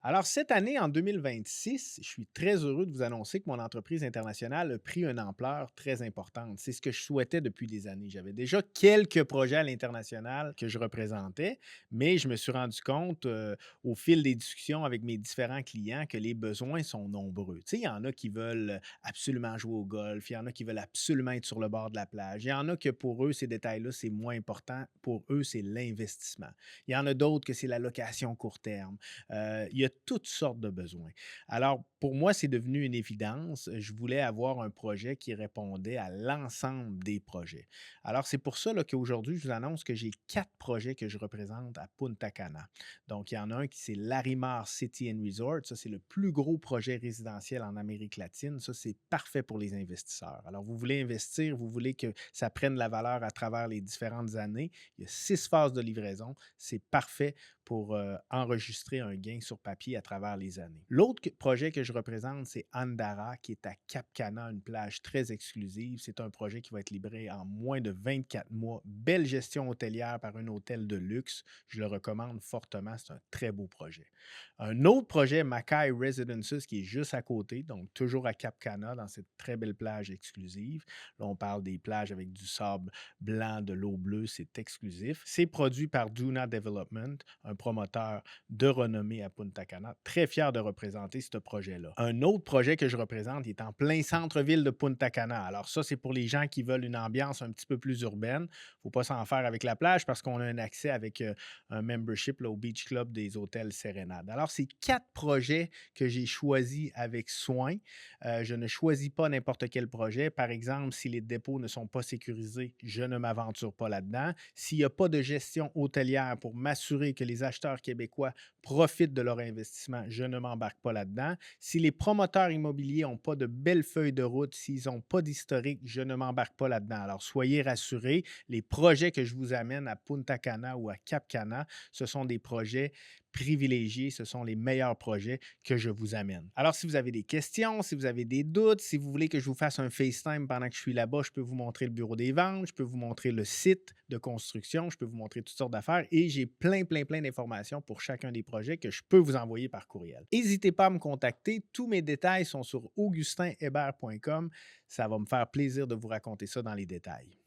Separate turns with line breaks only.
Alors, cette année, en 2026, je suis très heureux de vous annoncer que mon entreprise internationale a pris une ampleur très importante. C'est ce que je souhaitais depuis des années. J'avais déjà quelques projets à l'international que je représentais, mais je me suis rendu compte au fil des discussions avec mes différents clients que les besoins sont nombreux. Tu sais, il y en a qui veulent absolument jouer au golf, il y en a qui veulent absolument être sur le bord de la plage, il y en a que pour eux, ces détails-là, c'est moins important. Pour eux, c'est l'investissement. Il y en a d'autres que c'est la location court terme. Il y a toutes sortes de besoins. Alors, pour moi, c'est devenu une évidence. Je voulais avoir un projet qui répondait à l'ensemble des projets. Alors, c'est pour ça là, qu'aujourd'hui, je vous annonce que j'ai 4 projets que je représente à Punta Cana. Donc, il y en a un qui c'est Larimar City and Resort. Ça, c'est le plus gros projet résidentiel en Amérique latine. Ça, c'est parfait pour les investisseurs. Alors, vous voulez investir, vous voulez que ça prenne la valeur à travers les différentes années. Il y a 6 phases de livraison. C'est parfait pour enregistrer un gain sur papier à travers les années. L'autre projet que je représente, c'est Andara, qui est à Cap Cana, une plage très exclusive. C'est un projet qui va être livré en moins de 24 mois. Belle gestion hôtelière par un hôtel de luxe. Je le recommande fortement. C'est un très beau projet. Un autre projet, Mackay Residences, qui est juste à côté, donc toujours à Cap Cana, dans cette très belle plage exclusive. Là, on parle des plages avec du sable blanc, de l'eau bleue, c'est exclusif. C'est produit par Duna Development, un promoteur de renommée à Punta Cana. Très fier de représenter ce projet-là. Un autre projet que je représente, il est en plein centre-ville de Punta Cana. Alors ça, c'est pour les gens qui veulent une ambiance un petit peu plus urbaine. Il ne faut pas s'en faire avec la plage parce qu'on a un accès avec un membership là, au Beach Club des hôtels Serenade. Alors, c'est 4 projets que j'ai choisis avec soin. Je ne choisis pas n'importe quel projet. Par exemple, si les dépôts ne sont pas sécurisés, je ne m'aventure pas là-dedans. S'il n'y a pas de gestion hôtelière pour m'assurer que les acheteurs québécois profitent de leur investissement, je ne m'embarque pas là-dedans. Si les promoteurs immobiliers n'ont pas de belles feuilles de route, s'ils n'ont pas d'historique, je ne m'embarque pas là-dedans. Alors, soyez rassurés, les projets que je vous amène à Punta Cana ou à Cap Cana, ce sont des projets privilégiés, ce sont les meilleurs projets que je vous amène. Alors, si vous avez des questions, si vous avez des doutes, si vous voulez que je vous fasse un FaceTime pendant que je suis là-bas, je peux vous montrer le bureau des ventes, je peux vous montrer le site de construction, je peux vous montrer toutes sortes d'affaires et j'ai plein d'informations pour chacun des projets que je peux vous envoyer par courriel. N'hésitez pas à me contacter. Tous mes détails sont sur augustinéhébert.com. Ça va me faire plaisir de vous raconter ça dans les détails.